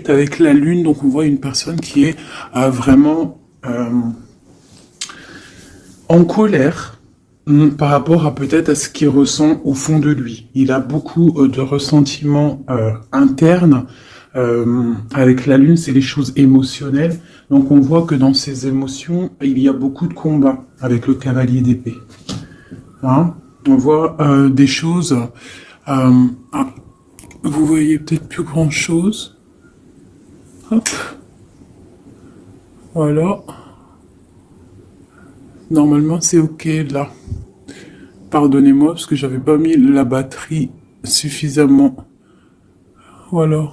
avec la lune, donc on voit une personne qui est vraiment en colère par rapport à peut-être à ce qu'il ressent au fond de lui. Il a beaucoup de ressentiments internes. Avec la lune, c'est les choses émotionnelles. Donc on voit que dans ces émotions, il y a beaucoup de combats avec le cavalier d'épée. Hein, on voit des choses... vous voyez peut-être plus grand-chose. Hop. Voilà. Normalement, c'est OK, là. Pardonnez-moi, parce que j'avais pas mis la batterie suffisamment. Voilà.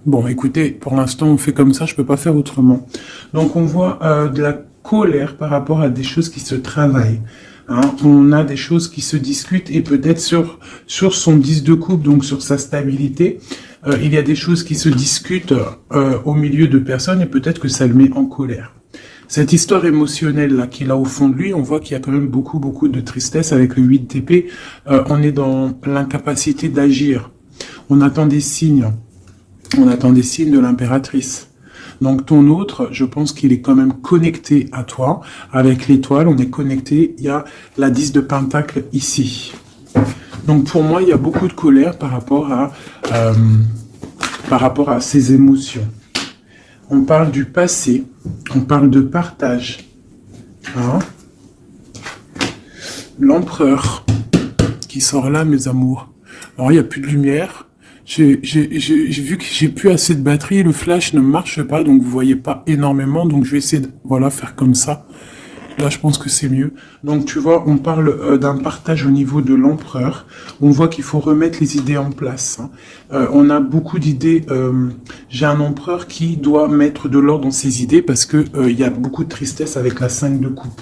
Bon, écoutez, pour l'instant, on fait comme ça, je peux pas faire autrement. Donc, on voit de la colère par rapport à des choses qui se travaillent. Hein, on a des choses qui se discutent et peut-être sur son 10 de coupe, donc sur sa stabilité, il y a des choses qui se discutent au milieu de personnes et peut-être que ça le met en colère. Cette histoire émotionnelle là qu'il a au fond de lui, on voit qu'il y a quand même beaucoup de tristesse avec le 8 d'épée. On est dans l'incapacité d'agir. On attend des signes. On attend des signes de l'impératrice. Donc ton autre, je pense qu'il est quand même connecté à toi. Avec l'étoile, on est connecté. Il y a la 10 de Pentacle ici. Donc pour moi, il y a beaucoup de colère par rapport à ces émotions. On parle du passé. On parle de partage. Hein? L'empereur qui sort là, mes amours. Alors, il n'y a plus de lumière. J'ai vu que j'ai plus assez de batterie, le flash ne marche pas, donc vous voyez pas énormément, donc je vais essayer de, voilà, faire comme ça. Là, je pense que c'est mieux. Donc, tu vois, on parle d'un partage au niveau de l'empereur. On voit qu'il faut remettre les idées en place. Hein. On a beaucoup d'idées. J'ai un empereur qui doit mettre de l'ordre dans ses idées parce que il y a beaucoup de tristesse avec la 5 de coupe.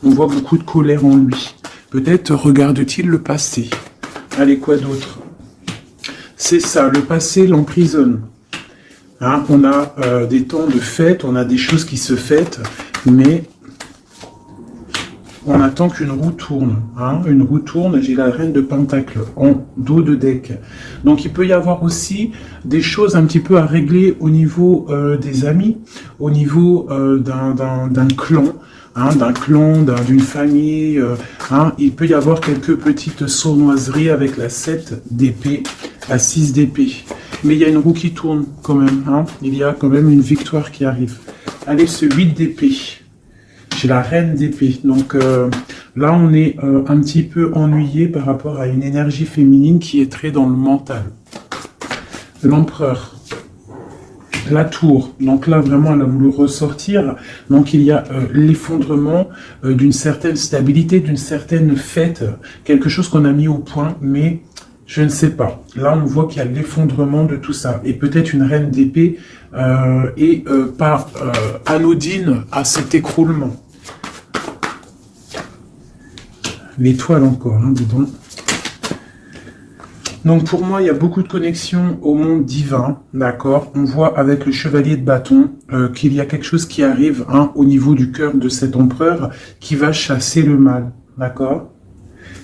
On voit beaucoup de colère en lui. Peut-être regarde-t-il le passé. Allez, quoi d'autre ? C'est ça, le passé l'emprisonne. Hein, on a des temps de fête, on a des choses qui se fêtent, mais on attend qu'une roue tourne. Hein, une roue tourne, j'ai la reine de Pentacle en dos de deck. Donc il peut y avoir aussi des choses un petit peu à régler au niveau des amis, au niveau d'un clan. Hein, d'une famille, hein, il peut y avoir quelques petites sournoiseries avec la 7 d'épée, la 6 d'épée. Mais il y a une roue qui tourne quand même, hein, il y a quand même une victoire qui arrive. Allez, ce 8 d'épée, j'ai la reine d'épée. Donc là, on est un petit peu ennuyé par rapport à une énergie féminine qui est très dans le mental. L'empereur. La tour, donc là vraiment elle a voulu ressortir, donc il y a l'effondrement d'une certaine stabilité, d'une certaine fête, quelque chose qu'on a mis au point, mais je ne sais pas. Là on voit qu'il y a l'effondrement de tout ça, et peut-être une reine d'épée est pas anodine à cet écroulement. L'étoile encore, hein, dis donc. Donc pour moi, il y a beaucoup de connexions au monde divin, d'accord. On voit avec le chevalier de bâton qu'il y a quelque chose qui arrive hein, au niveau du cœur de cet empereur qui va chasser le mal, d'accord.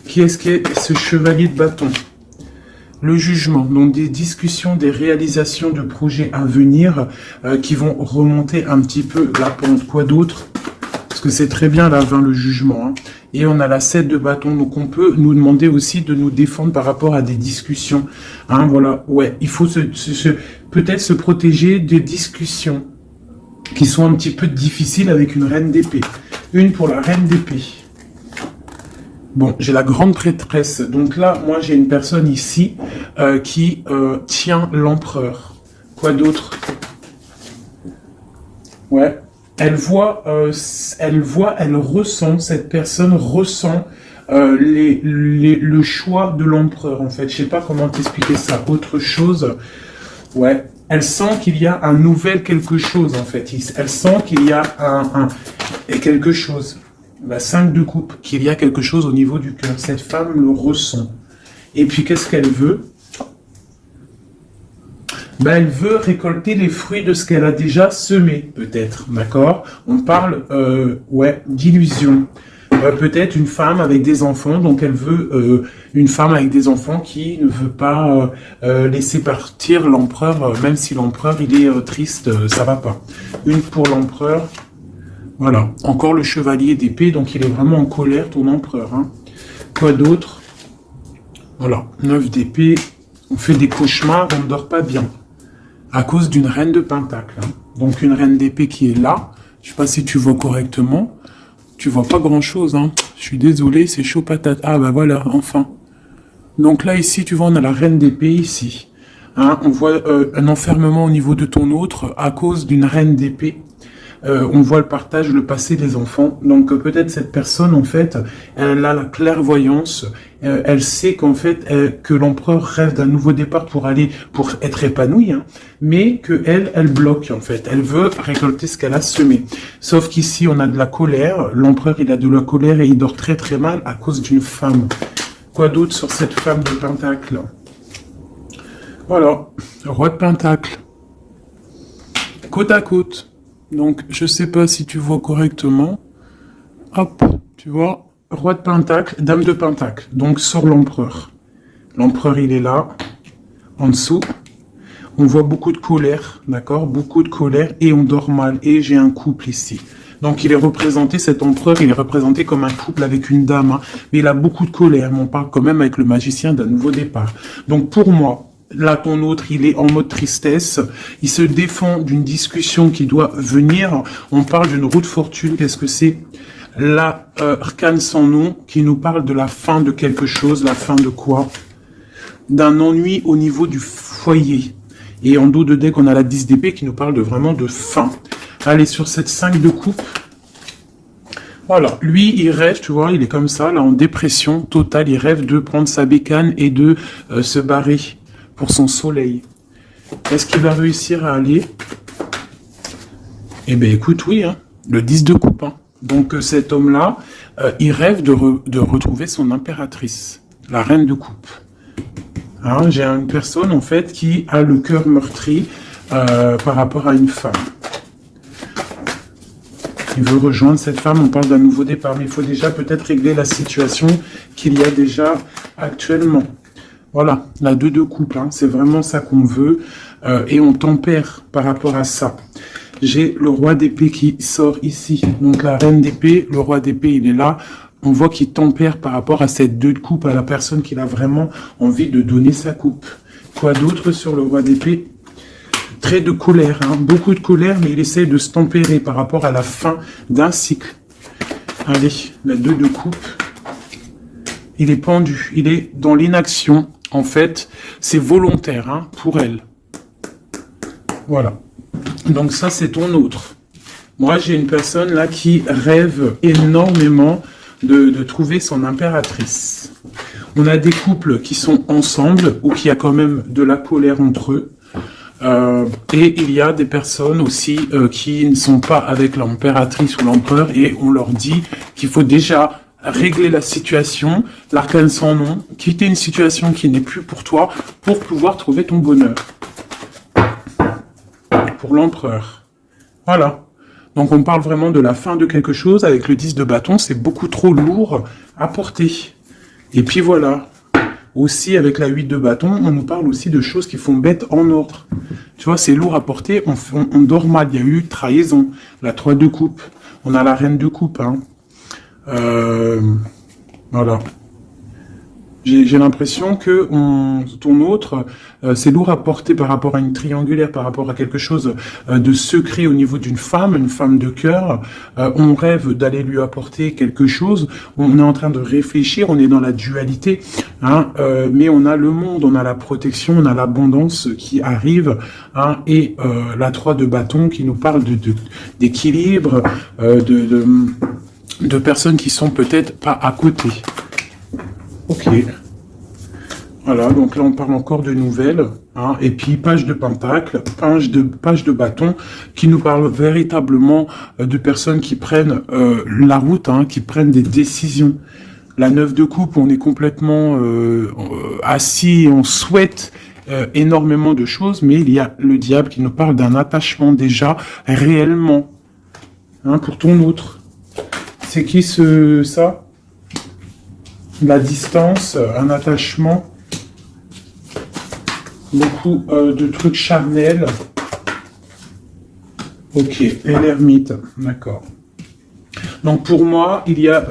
Qui est-ce qui est ce chevalier de bâton? Le jugement, donc des discussions, des réalisations de projets à venir qui vont remonter un petit peu la pente. Quoi d'autre? Parce que c'est très bien la 20, le jugement. Hein. Et on a la 7 de bâton, donc on peut nous demander aussi de nous défendre par rapport à des discussions. Hein, voilà, ouais, il faut peut-être se protéger des discussions qui sont un petit peu difficiles avec une reine d'épée. Une pour la reine d'épée. Bon, j'ai la grande prêtresse. Donc là, moi, j'ai une personne ici qui tient l'empereur. Quoi d'autre? Ouais. Elle ressent, cette personne ressent le choix de l'empereur, en fait. Je sais pas comment t'expliquer ça. Autre chose, ouais. Elle sent qu'il y a un nouvel quelque chose, en fait. Elle sent qu'il y a quelque chose. La 5 de coupe, qu'il y a quelque chose au niveau du cœur. Cette femme le ressent. Et puis, qu'est-ce qu'elle veut? Ben, elle veut récolter les fruits de ce qu'elle a déjà semé, peut-être, d'accord? On parle, ouais, d'illusion. Peut-être une femme avec des enfants, donc elle veut une femme avec des enfants qui ne veut pas laisser partir l'empereur, même si l'empereur il est triste, ça va pas. Une pour l'empereur, voilà. Encore le chevalier d'épée, donc il est vraiment en colère, ton empereur. Hein. Quoi d'autre? Voilà, 9 d'épée, on fait des cauchemars, on ne dort pas bien. À cause d'une reine de pentacle. Hein. Donc une reine d'épée qui est là, je sais pas si tu vois correctement. Tu vois pas grand chose, hein. Je suis désolé, c'est chaud patate. Ah bah voilà, enfin. Donc là ici, tu vois, on a la reine d'épée ici. Hein, on voit un enfermement au niveau de ton autre à cause d'une reine d'épée. On voit le partage, le passé des enfants. Donc peut-être cette personne, en fait, elle a la clairvoyance. Elle sait qu'en fait, que l'empereur rêve d'un nouveau départ pour être épanoui, hein, mais que elle bloque, en fait. Elle veut récolter ce qu'elle a semé. Sauf qu'ici, on a de la colère. L'empereur, il a de la colère et il dort très très mal à cause d'une femme. Quoi d'autre sur cette femme de pentacle? Voilà, roi de pentacle. Côte à côte. Donc, je sais pas si tu vois correctement. Hop, tu vois, roi de pentacle, dame de pentacle. Donc, sur l'empereur. L'empereur, il est là, en dessous. On voit beaucoup de colère, d'accord? Beaucoup de colère, et on dort mal. Et j'ai un couple ici. Donc, il est représenté, cet empereur, il est représenté comme un couple avec une dame. Hein, mais il a beaucoup de colère. Mais on parle quand même avec le magicien d'un nouveau départ. Donc, pour moi, là, ton autre, il est en mode tristesse. Il se défend d'une discussion qui doit venir. On parle d'une roue de fortune. Qu'est-ce que c'est? L'arcane sans nom qui nous parle de la fin de quelque chose. La fin de quoi? D'un ennui au niveau du foyer. Et en dos de deck, on a la 10 d'épée qui nous parle vraiment de fin. Allez, sur cette 5 de coupe. Voilà, lui, il rêve, tu vois, il est comme ça, là, en dépression totale. Il rêve de prendre sa bécane et de se barrer pour son soleil. Est-ce qu'il va réussir à aller? Eh bien, écoute, oui, hein, le 10 de coupe. Hein. Donc, cet homme-là, il rêve de retrouver son impératrice, la reine de coupe. Hein, j'ai une personne, en fait, qui a le cœur meurtri par rapport à une femme. Il veut rejoindre cette femme, on parle d'un nouveau départ, mais il faut déjà peut-être régler la situation qu'il y a déjà actuellement. Voilà, la 2 de coupe, hein, c'est vraiment ça qu'on veut, et on tempère par rapport à ça. J'ai le roi d'épée qui sort ici, donc la reine d'épée, le roi d'épée, il est là. On voit qu'il tempère par rapport à cette 2 de coupe, à la personne qui a vraiment envie de donner sa coupe. Quoi d'autre sur le roi d'épée? Très de colère, hein, beaucoup de colère, mais il essaie de se tempérer par rapport à la fin d'un cycle. Allez, la 2 de coupe. Il est pendu, il est dans l'inaction. En fait, c'est volontaire hein, pour elle. Voilà. Donc ça, c'est ton autre. Moi, j'ai une personne là qui rêve énormément de trouver son impératrice. On a des couples qui sont ensemble ou qui a quand même de la colère entre eux. Et il y a des personnes aussi qui ne sont pas avec l'impératrice ou l'empereur et on leur dit qu'il faut déjà régler la situation, l'arcane sans nom, quitter une situation qui n'est plus pour toi pour pouvoir trouver ton bonheur. Pour l'empereur. Voilà. Donc on parle vraiment de la fin de quelque chose. Avec le 10 de bâton, c'est beaucoup trop lourd à porter. Et puis voilà. Aussi, avec la 8 de bâton, on nous parle aussi de choses qui font bête en ordre. Tu vois, c'est lourd à porter, on dort mal. Il y a eu trahison. La 3 de coupe. On a la reine de coupe. Hein. Voilà. J'ai l'impression que ton autre, c'est lourd à porter par rapport à une triangulaire, par rapport à quelque chose de secret au niveau d'une femme, une femme de cœur. On rêve d'aller lui apporter quelque chose. On est en train de réfléchir, on est dans la dualité, hein, mais on a le monde, on a la protection, on a l'abondance qui arrive, hein, et la 3 de bâton qui nous parle d'équilibre, de personnes qui sont peut-être pas à côté. Ok. Voilà, donc là on parle encore de nouvelles, hein, et puis page de pentacle, page de bâton, qui nous parle véritablement de personnes qui prennent la route, hein, qui prennent des décisions. La 9 de coupe, on est complètement assis, et on souhaite énormément de choses, mais il y a le diable qui nous parle d'un attachement déjà réellement, hein, pour ton autre. C'est qui ça? La distance, un attachement, beaucoup de trucs charnels. Ok, et l'ermite, d'accord. Donc pour moi, il y a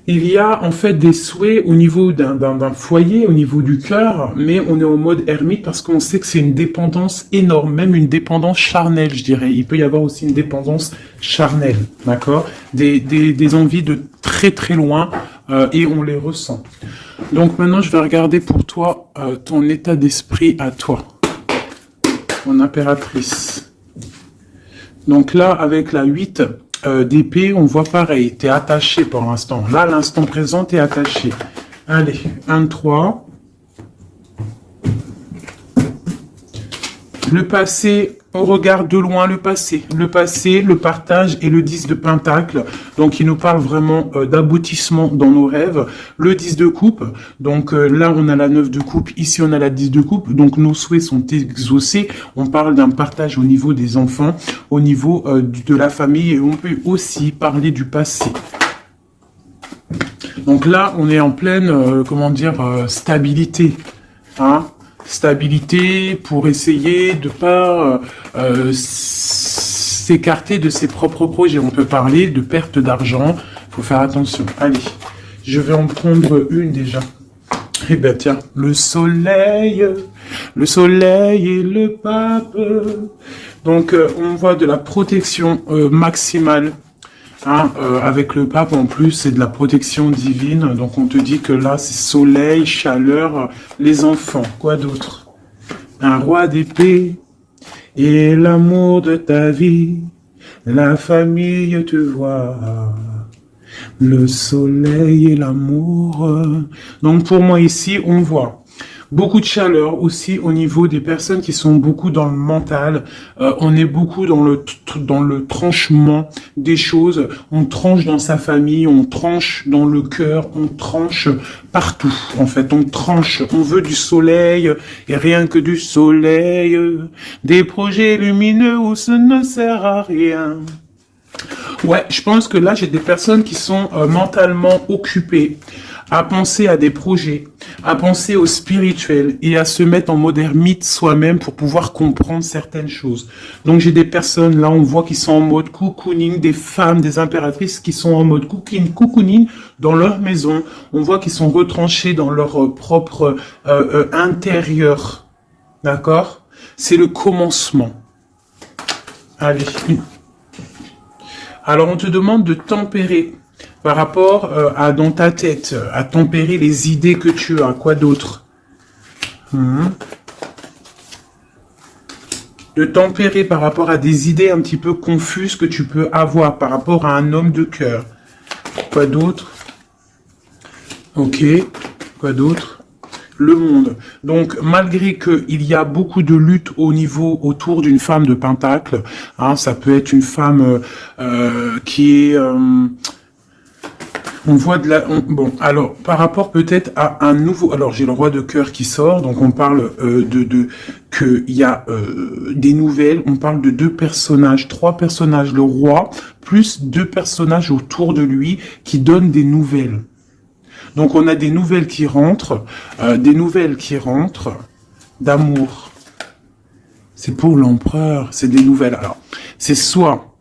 il y a en fait des souhaits au niveau d'un foyer, au niveau du cœur, mais on est en mode ermite parce qu'on sait que c'est une dépendance énorme, même une dépendance charnelle, je dirais. Il peut y avoir aussi une dépendance charnelle, d'accord, des envies de très très loin et on les ressent. Donc maintenant, je vais regarder pour toi ton état d'esprit à toi, mon impératrice. Donc là, avec la 8 d'épée, on voit pareil, tu es attaché pour l'instant. Là, l'instant présent, tu es attaché. Allez, 1, 3. Le passé, on regarde de loin le passé, le partage et le 10 de pentacle. Donc, il nous parle vraiment d'aboutissement dans nos rêves. Le 10 de coupe, donc là, on a la 9 de coupe, ici, on a la 10 de coupe. Donc, nos souhaits sont exaucés. On parle d'un partage au niveau des enfants, au niveau de la famille. Et on peut aussi parler du passé. Donc là, on est en pleine, stabilité. Hein, stabilité pour essayer de pas s'écarter de ses propres projets. On peut parler de perte d'argent. Faut faire attention. Allez, je vais en prendre une déjà. Eh ben tiens, le soleil et le pape. Donc on voit de la protection maximale. Hein, avec le pape en plus, c'est de la protection divine. Donc on te dit que là, c'est soleil, chaleur, les enfants. Quoi d'autre? Un roi d'épée et l'amour de ta vie. La famille te voit. Le soleil et l'amour. Donc pour moi ici, on voit beaucoup de chaleur aussi au niveau des personnes qui sont beaucoup dans le mental. On est beaucoup dans le tranchement des choses. On tranche dans sa famille, on tranche dans le cœur, on tranche partout. En fait, on tranche. On veut du soleil et rien que du soleil. Des projets lumineux où ce ne sert à rien. Ouais, je pense que là, j'ai des personnes qui sont mentalement occupées à penser à des projets, à penser au spirituel et à se mettre en mode ermite soi-même pour pouvoir comprendre certaines choses. Donc j'ai des personnes, là on voit qui sont en mode cocooning, des femmes, des impératrices qui sont en mode cocooning dans leur maison. On voit qu'ils sont retranchés dans leur propre intérieur. D'accord? C'est le commencement. Allez. Alors on te demande de tempérer par rapport à dans ta tête, à tempérer les idées que tu as. Quoi d'autre? De tempérer par rapport à des idées un petit peu confuses que tu peux avoir par rapport à un homme de cœur. Quoi d'autre? Ok. Quoi d'autre? Le monde. Donc, malgré qu'il y a beaucoup de lutte au niveau autour d'une femme de pentacle, hein, ça peut être une femme qui est... on voit de la... bon, alors, par rapport peut-être à un nouveau... Alors, j'ai le roi de cœur qui sort, donc on parle qu'il y a des nouvelles, on parle de 2 personnages, 3 personnages, le roi, plus 2 personnages autour de lui qui donnent des nouvelles. Donc, on a des nouvelles qui rentrent d'amour. C'est pour l'empereur, c'est des nouvelles. Alors, c'est soit,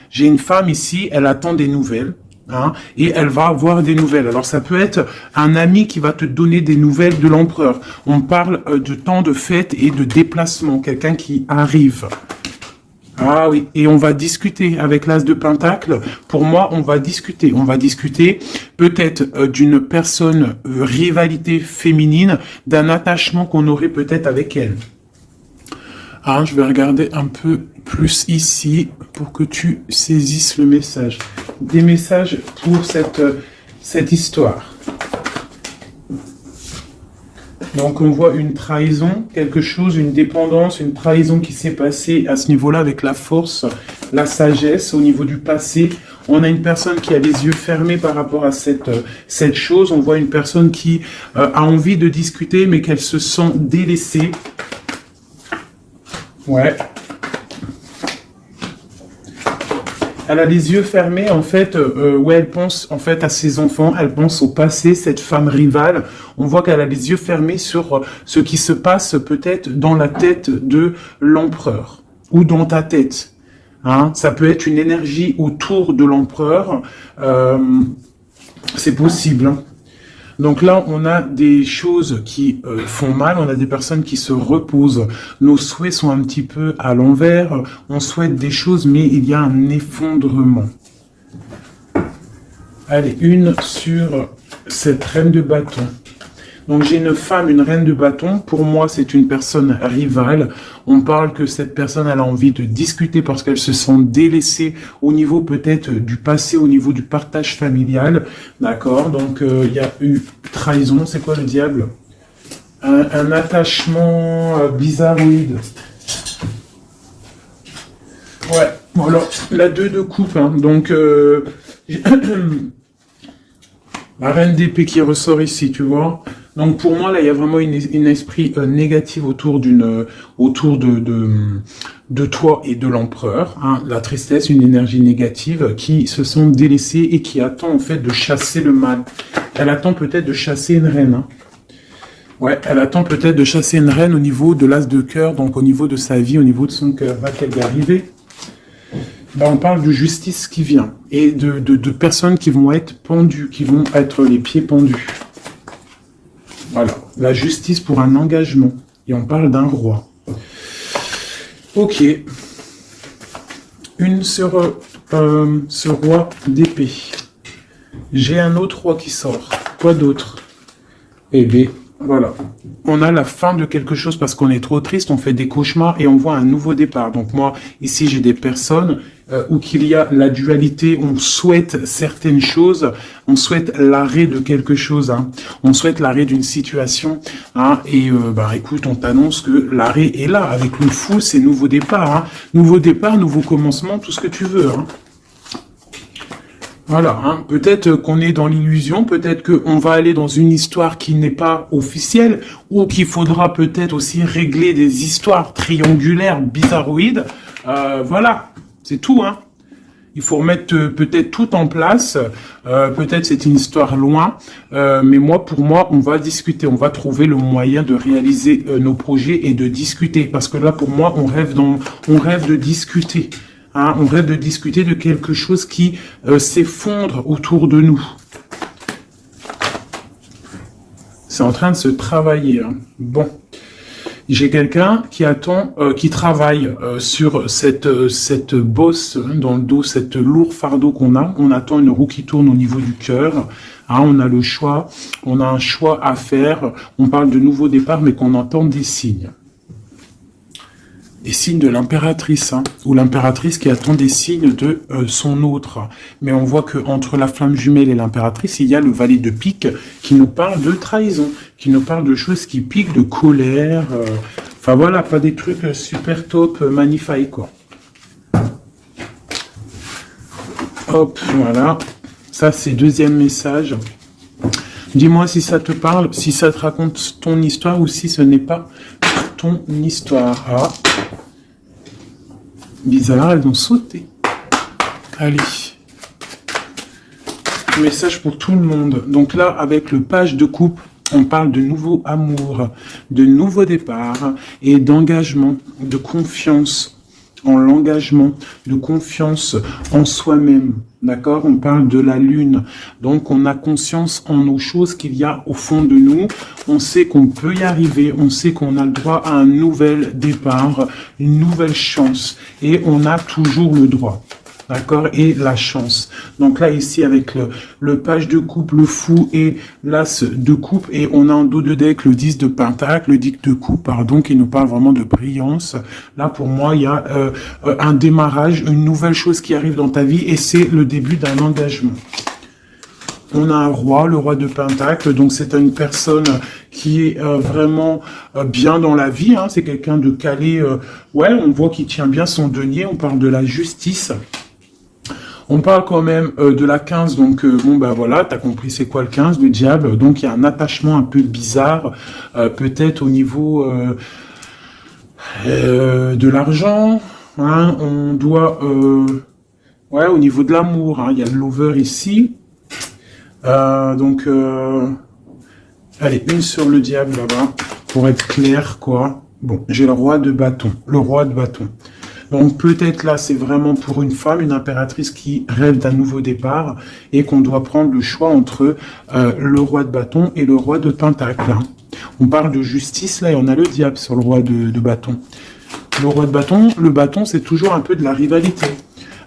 j'ai une femme ici, elle attend des nouvelles, hein, et elle va avoir des nouvelles. Alors ça peut être un ami qui va te donner des nouvelles de l'empereur. On parle de temps de fête et de déplacement, quelqu'un qui arrive. Ah oui, et on va discuter avec l'as de pentacle. Pour moi, on va discuter peut-être d'une personne, rivalité féminine, d'un attachement qu'on aurait peut-être avec elle. Ah, je vais regarder un peu plus ici pour que tu saisisses le message. Des messages pour cette histoire. Donc on voit une trahison, quelque chose, une dépendance, une trahison qui s'est passée à ce niveau-là avec la force, la sagesse au niveau du passé. On a une personne qui a les yeux fermés par rapport à cette chose. On voit une personne qui a envie de discuter mais qu'elle se sent délaissée. Ouais. Elle a les yeux fermés, en fait, ouais, elle pense, en fait, à ses enfants, elle pense au passé, cette femme rivale. On voit qu'elle a les yeux fermés sur ce qui se passe peut-être dans la tête de l'empereur, ou dans ta tête. Hein, ça peut être une énergie autour de l'empereur, c'est possible, hein. Donc là, on a des choses qui font mal, on a des personnes qui se reposent. Nos souhaits sont un petit peu à l'envers, on souhaite des choses, mais il y a un effondrement. Allez, une sur cette reine de bâton. Donc j'ai une femme, une reine de bâton. Pour moi, c'est une personne rivale. On parle que cette personne, elle a envie de discuter parce qu'elle se sent délaissée au niveau peut-être du passé, au niveau du partage familial. D'accord. Donc il y a eu trahison. C'est quoi le diable? Un attachement bizarroïde. Ouais. Bon, alors la 2 de coupe. Hein, donc la reine d'épée qui ressort ici, tu vois. Donc pour moi là, il y a vraiment une esprit négatif autour de toi et de l'empereur. Hein. La tristesse, une énergie négative qui se sent délaissée et qui attend en fait de chasser le mal. Elle attend peut-être de chasser une reine. Hein. Ouais, elle attend peut-être de chasser une reine au niveau de l'as de cœur, donc au niveau de sa vie, au niveau de son cœur. Va-t-elle y arriver? Ben, on parle de justice qui vient et de personnes qui vont être pendues, qui vont être les pieds pendus. Voilà, la justice pour un engagement. Et on parle d'un roi. Ok. Une sur ce roi d'épée. J'ai un autre roi qui sort. Quoi d'autre? Eh bien, voilà. On a la fin de quelque chose parce qu'on est trop triste, on fait des cauchemars et on voit un nouveau départ. Donc moi, ici, j'ai des personnes où qu'il y a la dualité, on souhaite certaines choses, on souhaite l'arrêt de quelque chose, hein. On souhaite l'arrêt d'une situation, hein. Et bah écoute, on t'annonce que l'arrêt est là. Avec le fou, c'est nouveau départ, hein. Nouveau départ, nouveau commencement, tout ce que tu veux, hein. Voilà, hein. Peut-être qu'on est dans l'illusion, peut-être qu'on va aller dans une histoire qui n'est pas officielle, ou qu'il faudra peut-être aussi régler des histoires triangulaires, bizarroïdes. Voilà, c'est tout, hein. Il faut remettre peut-être tout en place. Peut-être c'est une histoire loin, mais pour moi, on va discuter. On va trouver le moyen de réaliser nos projets et de discuter. Parce que là, pour moi, on rêve de discuter. Hein, on rêve de discuter de quelque chose qui s'effondre autour de nous. C'est en train de se travailler. Hein. Bon. J'ai quelqu'un qui attend, qui travaille sur cette bosse hein, dans le dos, cette lourd fardeau qu'on a. On attend une roue qui tourne au niveau du cœur. Hein, on a le choix, on a un choix à faire. On parle de nouveau départ, mais qu'on entend des signes. Des signes de l'impératrice, hein, ou l'impératrice qui attend des signes de son autre. Mais on voit que entre la flamme jumelle et l'impératrice, il y a le valet de pique qui nous parle de trahison, qui nous parle de choses qui piquent, de colère. Enfin voilà, pas des trucs super top, magnifiques quoi. Hop, voilà. Ça c'est deuxième message. Dis-moi si ça te parle, si ça te raconte ton histoire ou si ce n'est pas ton histoire. Ah. Bizarre, elles ont sauté. Allez. Message pour tout le monde. Donc là, avec le page de coupe, on parle de nouveau amour, de nouveau départ et d'engagement, de confiance en l'engagement, de confiance en soi-même. D'accord? On parle de la lune. Donc, on a conscience en nos choses qu'il y a au fond de nous. On sait qu'on peut y arriver. On sait qu'on a le droit à un nouvel départ, une nouvelle chance. Et on a toujours le droit. D'accord? Et la chance. Donc là, ici, avec le page de coupe, le fou et l'as de coupe. Et on a en dos de deck le 10 de pentacle, le 10 de coupe, pardon, qui nous parle vraiment de brillance. Là, pour moi, il y a un démarrage, une nouvelle chose qui arrive dans ta vie. Et c'est le début d'un engagement. On a un roi, le roi de pentacle. Donc, c'est une personne qui est vraiment bien dans la vie. Hein. C'est quelqu'un de calé. Ouais, on voit qu'il tient bien son denier. On parle de la justice. On parle quand même de la 15, donc bon bah voilà, t'as compris c'est quoi le 15, le diable, donc il y a un attachement un peu bizarre, peut-être au niveau de l'argent, hein, on doit Ouais, au niveau de l'amour, hein, il y a le lover ici. Donc, allez, une sur le diable là-bas, pour être clair, quoi. Bon, j'ai le roi de bâton, le roi de bâton. Donc peut-être là, c'est vraiment pour une femme, une impératrice qui rêve d'un nouveau départ et qu'on doit prendre le choix entre le roi de bâton et le roi de pentacle. Hein. On parle de justice là et on a le diable sur le roi de bâton. Le roi de bâton, le bâton, c'est toujours un peu de la rivalité.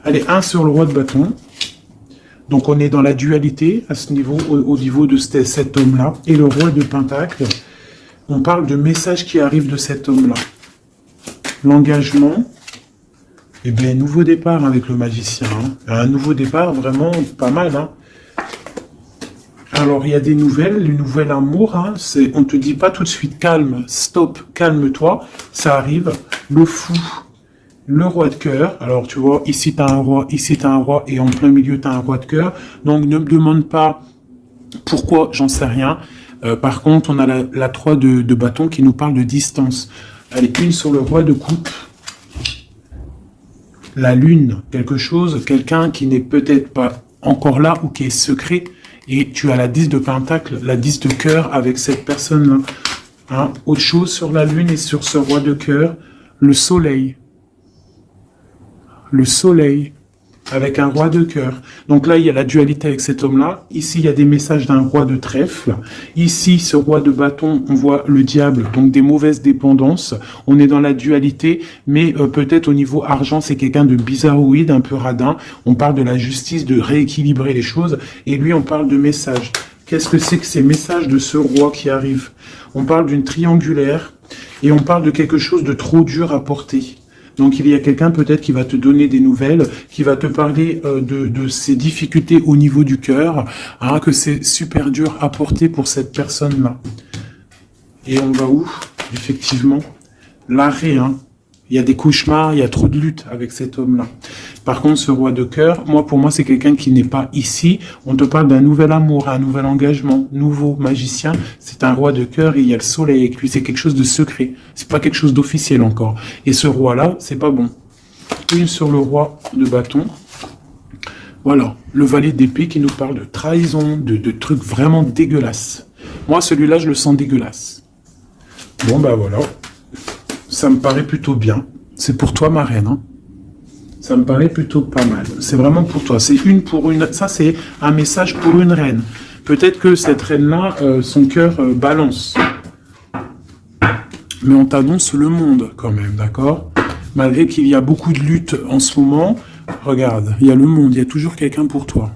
Allez, un sur le roi de bâton. Donc on est dans la dualité à ce niveau, au niveau de cet homme-là. Et le roi de pentacle, on parle de messages qui arrivent de cet homme-là. L'engagement. Eh bien, nouveau départ avec le magicien. Hein. Un nouveau départ vraiment pas mal. Hein. Alors, il y a des nouvelles, les nouvelles amours. Hein. On ne te dit pas tout de suite calme, stop, calme-toi. Ça arrive. Le fou, le roi de cœur. Alors, tu vois, ici, tu as un roi, ici, tu as un roi, et en plein milieu, tu as un roi de cœur. Donc, ne me demande pas pourquoi, j'en sais rien. Par contre, on a la 3 de bâton qui nous parle de distance. Allez, une sur le roi de coupe. La lune, quelque chose, quelqu'un qui n'est peut-être pas encore là ou qui est secret, et tu as la 10 de pentacle, la 10 de cœur avec cette personne-là. Hein? Autre chose sur la lune et sur ce roi de cœur, le soleil. Le soleil avec un roi de cœur. Donc là, il y a la dualité avec cet homme-là. Ici, il y a des messages d'un roi de trèfle. Ici, ce roi de bâton, on voit le diable, donc des mauvaises dépendances. On est dans la dualité, mais peut-être au niveau argent, c'est quelqu'un de bizarroïde, un peu radin. On parle de la justice, de rééquilibrer les choses. Et lui, on parle de messages. Qu'est-ce que c'est que ces messages de ce roi qui arrive? On parle d'une triangulaire et on parle de quelque chose de trop dur à porter. Donc il y a quelqu'un peut-être qui va te donner des nouvelles, qui va te parler de ses difficultés au niveau du cœur, hein, que c'est super dur à porter pour cette personne-là. Et on va où? Effectivement, l'arrêt. Hein. Il y a des cauchemars, il y a trop de lutte avec cet homme-là. Par contre, ce roi de cœur, pour moi, c'est quelqu'un qui n'est pas ici. On te parle d'un nouvel amour, un nouvel engagement, nouveau magicien. C'est un roi de cœur et il y a le soleil avec lui. C'est quelque chose de secret. C'est pas quelque chose d'officiel encore. Et ce roi-là, c'est pas bon. Une sur le roi de bâton. Voilà. Le valet d'épée qui nous parle de trahison, de trucs vraiment dégueulasses. Moi, celui-là, je le sens dégueulasse. Bon, bah voilà. Ça me paraît plutôt bien. C'est pour toi, ma reine. Hein. Ça me paraît plutôt pas mal. C'est vraiment pour toi. C'est une pour une. Ça, c'est un message pour une reine. Peut-être que cette reine-là, son cœur balance. Mais on t'annonce le monde, quand même, d'accord? Malgré qu'il y a beaucoup de luttes en ce moment, regarde, il y a le monde, il y a toujours quelqu'un pour toi.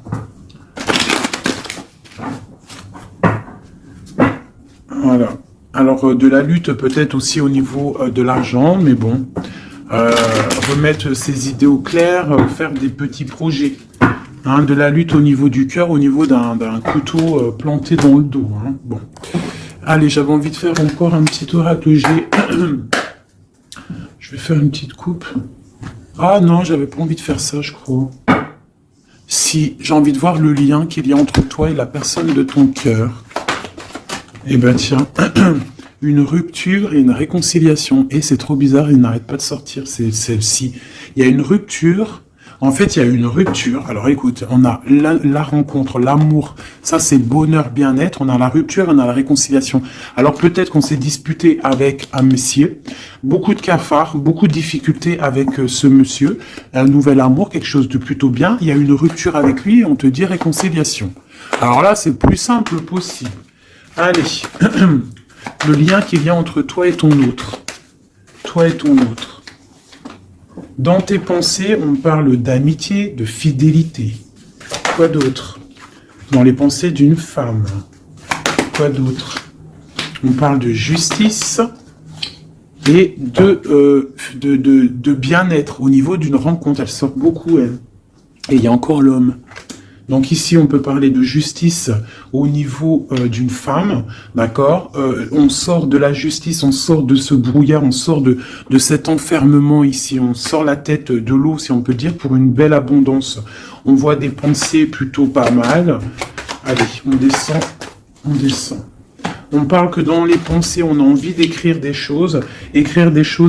Voilà. Alors, de la lutte peut-être aussi au niveau de l'argent, mais bon, remettre ses idées au clair, faire des petits projets. Hein, de la lutte au niveau du cœur, au niveau d'un couteau planté dans le dos. Hein. Bon. Allez, j'avais envie de faire encore un petit oracle G. Je vais faire une petite coupe. Ah non, j'avais pas envie de faire ça, je crois. Si, j'ai envie de voir le lien qu'il y a entre toi et la personne de ton cœur. Eh ben tiens, une rupture et une réconciliation. Et c'est trop bizarre, il n'arrête pas de sortir, c'est celle-ci. Il y a une rupture, en fait il y a une rupture. Alors écoute, on a la rencontre, l'amour, ça c'est bonheur, bien-être. On a la rupture, on a la réconciliation. Alors peut-être qu'on s'est disputé avec un monsieur, beaucoup de cafards, beaucoup de difficultés avec ce monsieur, un nouvel amour, quelque chose de plutôt bien. Il y a une rupture avec lui et on te dit réconciliation. Alors là c'est le plus simple possible. Allez, le lien qu'il y a entre toi et ton autre. Toi et ton autre. Dans tes pensées, on parle d'amitié, de fidélité. Quoi d'autre? Dans les pensées d'une femme. Quoi d'autre? On parle de justice et de bien-être au niveau d'une rencontre. Elle sort beaucoup, elle. Et il y a encore l'homme. Donc ici, on peut parler de justice au niveau d'une femme, d'accord? On sort de la justice, on sort de ce brouillard, on sort de cet enfermement ici, on sort la tête de l'eau, si on peut dire, pour une belle abondance. On voit des pensées plutôt pas mal. Allez, on descend, on descend. On parle que dans les pensées, on a envie d'écrire des choses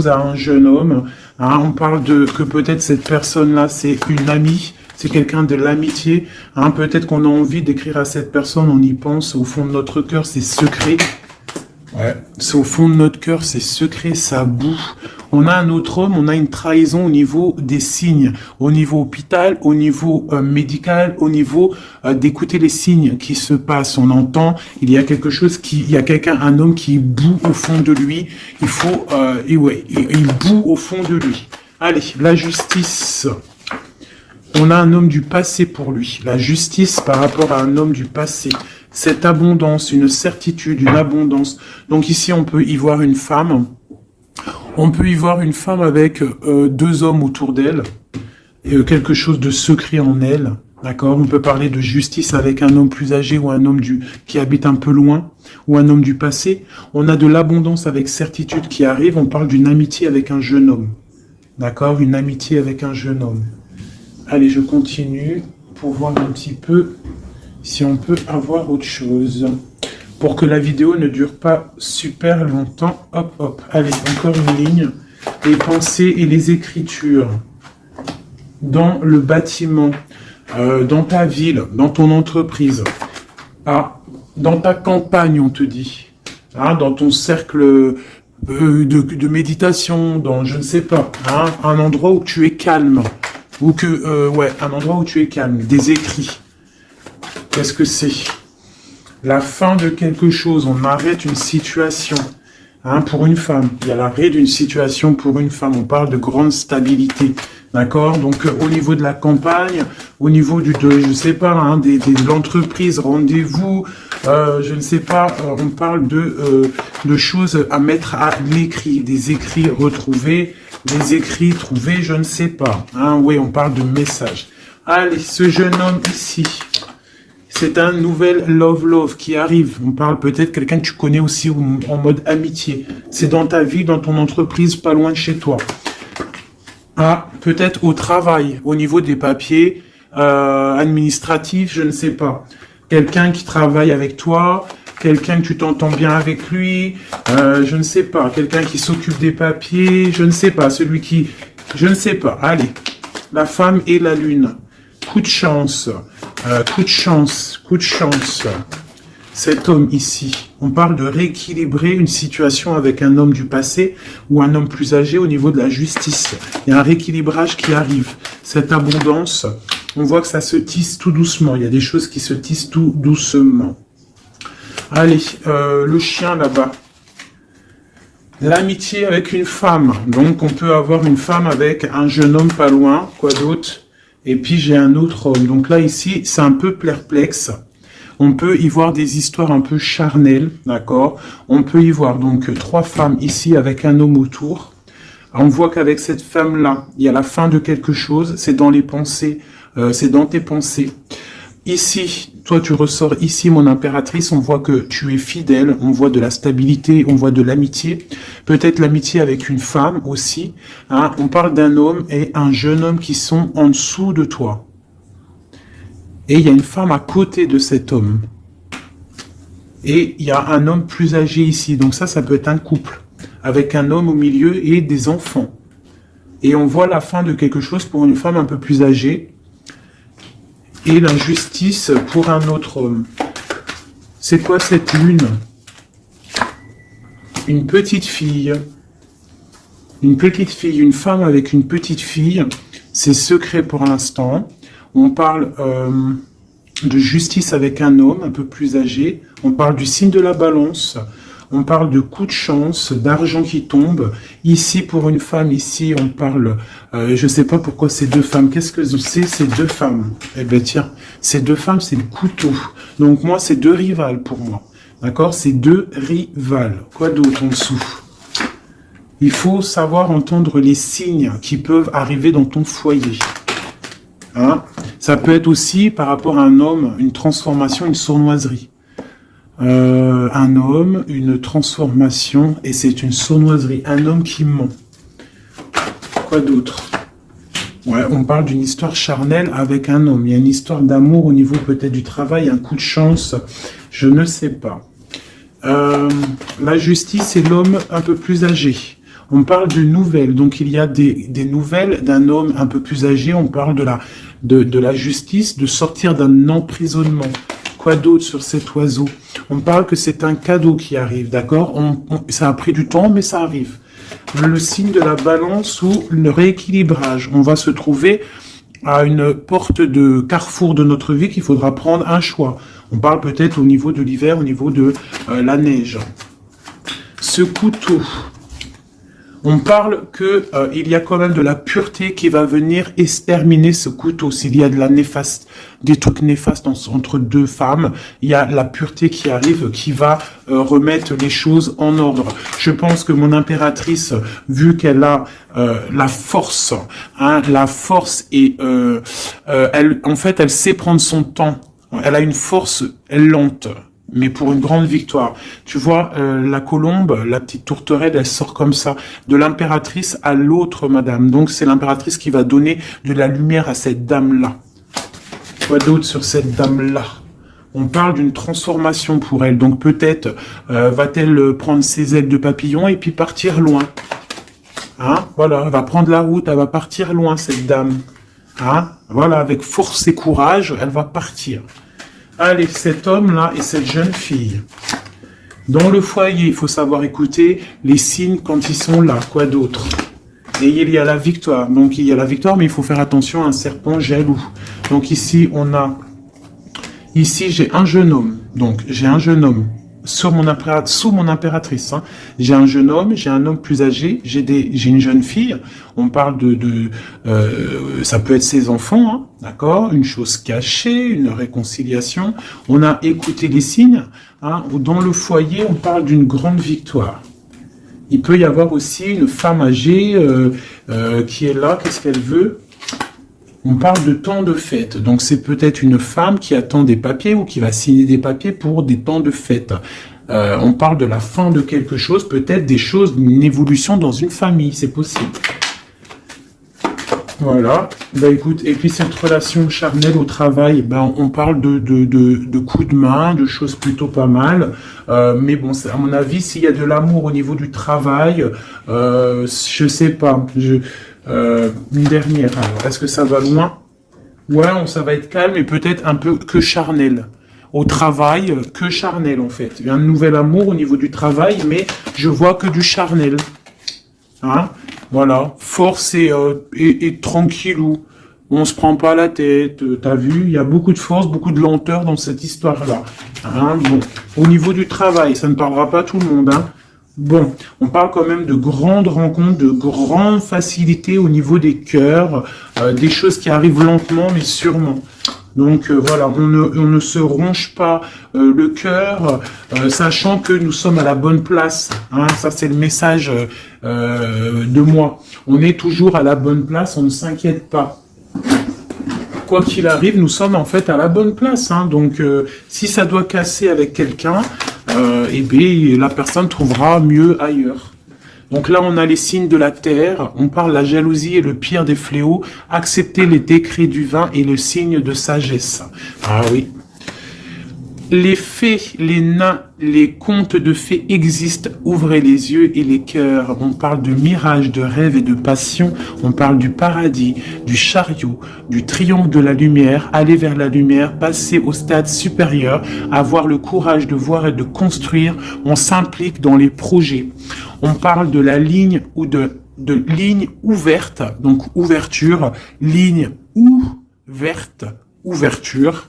à un jeune homme. Hein, on parle que peut-être cette personne-là, c'est une amie, C'est quelqu'un de l'amitié. Hein, peut-être qu'on a envie d'écrire à cette personne, on y pense au fond de notre cœur, c'est secret. Ouais. C'est au fond de notre cœur, c'est secret, ça boue. On a un autre homme, on a une trahison au niveau des signes, au niveau hôpital, au niveau médical, au niveau d'écouter les signes qui se passent. On entend, il y a quelque chose il y a quelqu'un, un homme qui boue au fond de lui. Il faut, il boue au fond de lui. Allez, la justice. On a un homme du passé pour lui. La justice par rapport à un homme du passé. Cette abondance, une certitude, une abondance. Donc ici, on peut y voir une femme. On peut y voir une femme avec deux hommes autour d'elle. Quelque chose de secret en elle. D'accord? On peut parler de justice avec un homme plus âgé ou un homme qui habite un peu loin. Ou un homme du passé. On a de l'abondance avec certitude qui arrive. On parle d'une amitié avec un jeune homme. D'accord? Une amitié avec un jeune homme. Allez, je continue pour voir un petit peu si on peut avoir autre chose. Pour que la vidéo ne dure pas super longtemps. Hop, hop. Allez, encore une ligne. Les pensées et les écritures. Dans le bâtiment, dans ta ville, dans ton entreprise, dans ta campagne, on te dit. Dans ton cercle de méditation, dans, je ne sais pas, un endroit où tu es calme. Ou un endroit où tu es calme. Des écrits. Qu'est-ce que c'est? La fin de quelque chose. On arrête une situation. Pour une femme. Il y a l'arrêt d'une situation pour une femme. On parle de grande stabilité. D'accord? Donc, au niveau de la campagne, au niveau je ne sais pas, de l'entreprise, rendez-vous, je ne sais pas, on parle de choses à mettre à l'écrit. Des écrits retrouvés. Des écrits trouvés, je ne sais pas. Oui, on parle de messages. Allez, ce jeune homme ici, c'est un nouvel love qui arrive. On parle peut-être quelqu'un que tu connais aussi en mode amitié. C'est dans ta vie, dans ton entreprise, pas loin de chez toi. Peut-être au travail, au niveau des papiers administratifs, je ne sais pas. Quelqu'un qui travaille avec toi, quelqu'un que tu t'entends bien avec lui, je ne sais pas, quelqu'un qui s'occupe des papiers, je ne sais pas, je ne sais pas. Allez, la femme et la lune. Coup de chance, coup de chance, coup de chance. Cet homme ici, on parle de rééquilibrer une situation avec un homme du passé ou un homme plus âgé au niveau de la justice. Il y a un rééquilibrage qui arrive. Cette abondance, on voit que ça se tisse tout doucement. Il y a des choses qui se tissent tout doucement. Allez, le chien là-bas. L'amitié avec une femme. Donc, on peut avoir une femme avec un jeune homme pas loin. Quoi d'autre? Et puis, j'ai un autre homme. Donc là, ici, c'est un peu perplexe. On peut y voir des histoires un peu charnelles, d'accord? On peut y voir donc trois femmes ici avec un homme autour. On voit qu'avec cette femme-là, il y a la fin de quelque chose. C'est dans les pensées, c'est dans tes pensées. Ici, toi tu ressors ici, mon impératrice, on voit que tu es fidèle, on voit de la stabilité, on voit de l'amitié. Peut-être l'amitié avec une femme aussi. On parle d'un homme et un jeune homme qui sont en dessous de toi. Et il y a une femme à côté de cet homme. Et il y a un homme plus âgé ici. Donc ça peut être un couple. Avec un homme au milieu et des enfants. Et on voit la fin de quelque chose pour une femme un peu plus âgée. Et la justice pour un autre homme. C'est quoi cette lune? Une petite fille. Une petite fille. Une femme avec une petite fille. C'est secret pour l'instant. On parle de justice avec un homme un peu plus âgé. On parle du signe de la balance. On parle de coup de chance, d'argent qui tombe. Ici, pour une femme, ici, on parle... je ne sais pas pourquoi ces deux femmes. Qu'est-ce que c'est ces deux femmes? Eh bien, tiens, ces deux femmes, c'est le couteau. Donc, moi, c'est deux rivales pour moi. D'accord? C'est deux rivales. Quoi d'autre en dessous? Il faut savoir entendre les signes qui peuvent arriver dans ton foyer. Ça peut être aussi, par rapport à un homme, une transformation, une sournoiserie. Un homme, une transformation, et c'est une sournoiserie. Un homme qui ment. Quoi d'autre? Ouais, on parle d'une histoire charnelle avec un homme. Il y a une histoire d'amour au niveau peut-être du travail, un coup de chance, je ne sais pas. La justice, c'est l'homme un peu plus âgé. On parle de nouvelles, donc il y a des nouvelles d'un homme un peu plus âgé. On parle de la justice, de sortir d'un emprisonnement. Quoi d'autre sur cet oiseau? On parle que c'est un cadeau qui arrive, d'accord? Ça a pris du temps, mais ça arrive. Le signe de la balance ou le rééquilibrage. On va se trouver à une porte de carrefour de notre vie qu'il faudra prendre un choix. On parle peut-être au niveau de l'hiver, au niveau de la neige. Ce couteau, on parle que il y a quand même de la pureté qui va venir exterminer ce couteau. S'il y a de la néfaste, des trucs néfastes entre deux femmes, il y a la pureté qui arrive, qui va remettre les choses en ordre. Je pense que mon impératrice, vu qu'elle a la force, la force et en fait, elle sait prendre son temps. Elle a une force lente, mais pour une grande victoire. Tu vois, la colombe, la petite tourterelle, elle sort comme ça, de l'impératrice à l'autre madame. Donc c'est l'impératrice qui va donner de la lumière à cette dame-là. Quoi d'autre sur cette dame-là? On parle d'une transformation pour elle. Donc peut-être va-t-elle prendre ses ailes de papillon et puis partir loin. Voilà, elle va prendre la route, elle va partir loin, cette dame. Voilà, avec force et courage, elle va partir. Allez, cet homme-là et cette jeune fille. Dans le foyer, il faut savoir écouter les signes quand ils sont là. Quoi d'autre? Et il y a la victoire. Donc, il y a la victoire, mais il faut faire attention à un serpent jaloux. Donc, ici, Ici, j'ai un jeune homme. Donc, j'ai un jeune homme sous mon impératrice. J'ai un jeune homme, j'ai un homme plus âgé, j'ai une jeune fille. On parle ça peut être ses enfants, d'accord, une chose cachée, une réconciliation. On a écouté les signes. Dans le foyer, on parle d'une grande victoire. Il peut y avoir aussi une femme âgée qui est là. Qu'est-ce qu'elle veut? On parle de temps de fête, donc c'est peut-être une femme qui attend des papiers ou qui va signer des papiers pour des temps de fête. On parle de la fin de quelque chose, peut-être des choses, une évolution dans une famille, c'est possible. Voilà, écoute, et puis cette relation charnelle au travail, on parle de coups de main, de choses plutôt pas mal, mais bon, à mon avis, s'il y a de l'amour au niveau du travail, je sais pas, une dernière, alors, est-ce que ça va loin? Ouais, ça va être calme et peut-être un peu que charnel. Au travail, que charnel en fait. Il y a un nouvel amour au niveau du travail, mais je vois que du charnel. Voilà, force et tranquillou. On se prend pas la tête, t'as vu, il y a beaucoup de force, beaucoup de lenteur dans cette histoire-là. Bon, au niveau du travail, ça ne parlera pas tout le monde, Bon, on parle quand même de grandes rencontres, de grandes facilités au niveau des cœurs, des choses qui arrivent lentement mais sûrement. Donc voilà, on ne se ronge pas le cœur, sachant que nous sommes à la bonne place. Ça c'est le message de moi. On est toujours à la bonne place, on ne s'inquiète pas. Quoi qu'il arrive, nous sommes en fait à la bonne place. Donc si ça doit casser avec quelqu'un, la personne trouvera mieux ailleurs. Donc là, on a les signes de la terre, on parle de la jalousie et le pire des fléaux, accepter les décrets du vin et le signe de sagesse. Oui. Les fées, les nains, les contes de fées existent, ouvrez les yeux et les cœurs. On parle de mirage, de rêve et de passion, on parle du paradis, du chariot, du triomphe de la lumière, aller vers la lumière, passer au stade supérieur, avoir le courage de voir et de construire, on s'implique dans les projets. On parle de la ligne ou de ligne ouverte, donc ouverture, ligne ouverte, ouverture.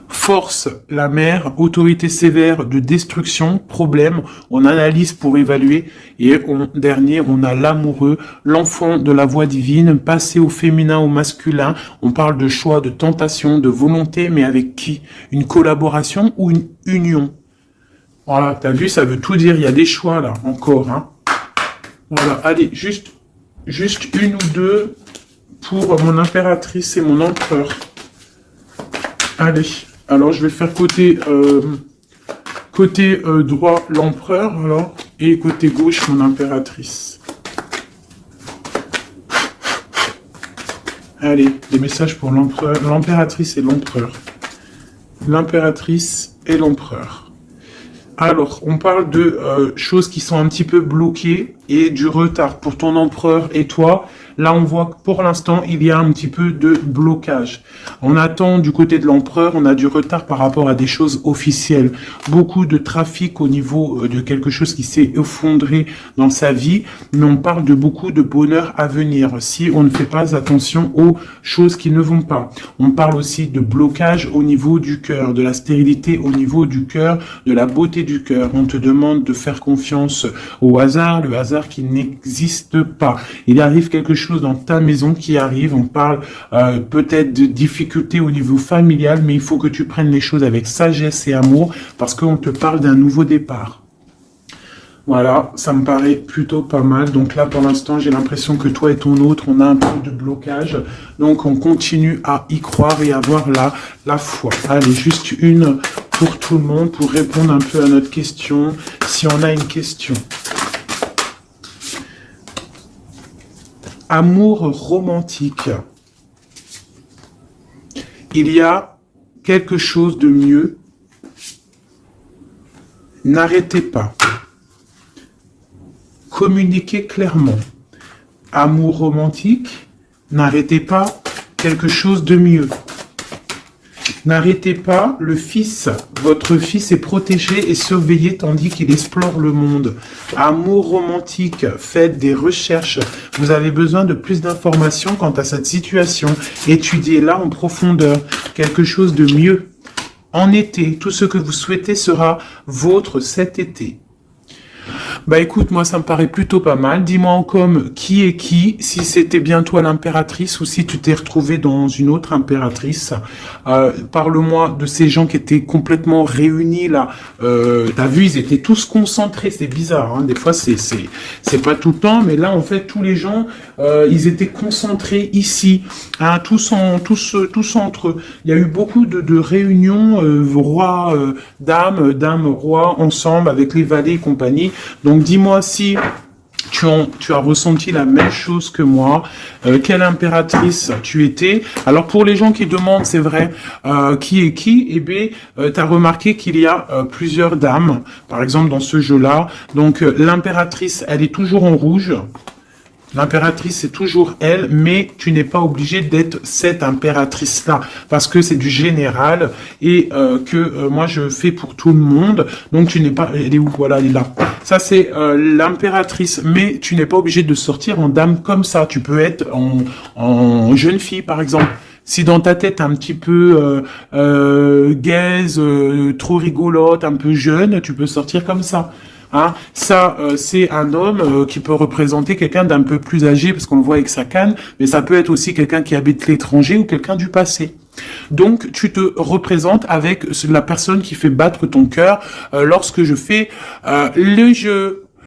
Force, la mer, autorité sévère de destruction, problème, on analyse pour évaluer. Et dernier, on a l'amoureux, l'enfant de la voix divine, passer au féminin, au masculin. On parle de choix, de tentation, de volonté, mais avec qui? Une collaboration ou une union? Voilà, t'as vu, ça veut tout dire, il y a des choix là, encore. Voilà, allez, juste une ou deux pour mon impératrice et mon empereur. Allez. Alors, je vais faire côté droit l'empereur, alors, et côté gauche mon impératrice. Allez, des messages pour l'empereur, l'impératrice et l'empereur. L'impératrice et l'empereur. Alors, on parle de choses qui sont un petit peu bloquées et du retard pour ton empereur et toi. Là, on voit que pour l'instant, il y a un petit peu de blocage. On attend du côté de l'empereur, on a du retard par rapport à des choses officielles. Beaucoup de trafic au niveau de quelque chose qui s'est effondré dans sa vie, mais on parle de beaucoup de bonheur à venir si on ne fait pas attention aux choses qui ne vont pas. On parle aussi de blocage au niveau du cœur, de la stérilité au niveau du cœur, de la beauté du cœur. On te demande de faire confiance au hasard, le hasard qui n'existe pas. Il arrive quelque chose dans ta maison qui arrive, on parle peut-être de difficultés au niveau familial, mais il faut que tu prennes les choses avec sagesse et amour, parce qu'on te parle d'un nouveau départ. Voilà, ça me paraît plutôt pas mal. Donc là, pour l'instant, j'ai l'impression que toi et ton autre, on a un peu de blocage. Donc on continue à y croire et avoir la foi. Allez, juste une pour tout le monde, pour répondre un peu à notre question, si on a une question. Amour romantique. Il y a quelque chose de mieux. N'arrêtez pas. Communiquez clairement. Amour romantique. N'arrêtez pas quelque chose de mieux. N'arrêtez pas, le fils, votre fils est protégé et surveillé tandis qu'il explore le monde. Amour romantique, faites des recherches. Vous avez besoin de plus d'informations quant à cette situation. Étudiez-la en profondeur. Quelque chose de mieux. En été, tout ce que vous souhaitez sera vôtre cet été. Bah écoute, moi ça me paraît plutôt pas mal. Dis-moi en com qui est qui, si c'était bien toi l'impératrice ou si tu t'es retrouvé dans une autre impératrice. Parle-moi de ces gens qui étaient complètement réunis là. T'as vu, ils étaient tous concentrés. C'est bizarre, hein. Des fois c'est pas tout le temps, mais là en fait tous les gens ils étaient concentrés ici, hein, tous entre eux. Il y a eu beaucoup de réunions roi, dame, roi ensemble avec les valets et compagnie. Donc dis-moi si tu as ressenti la même chose que moi. Quelle impératrice tu étais? Alors pour les gens qui demandent, c'est vrai, qui est qui? Eh bien, tu as remarqué qu'il y a plusieurs dames, par exemple dans ce jeu-là. Donc l'impératrice, elle est toujours en rouge. L'impératrice, c'est toujours elle, mais tu n'es pas obligé d'être cette impératrice-là, parce que c'est du général et que moi je fais pour tout le monde. Donc tu n'es pas, elle est où? Voilà, elle est là. Ça c'est l'impératrice, mais tu n'es pas obligé de sortir en dame comme ça. Tu peux être en jeune fille, par exemple. Si dans ta tête un petit peu gaze, trop rigolote, un peu jeune, tu peux sortir comme ça. Hein, ça, c'est un homme qui peut représenter quelqu'un d'un peu plus âgé, parce qu'on le voit avec sa canne, mais ça peut être aussi quelqu'un qui habite l'étranger ou quelqu'un du passé. Donc, tu te représentes avec la personne qui fait battre ton cœur lorsque je fais le jeu.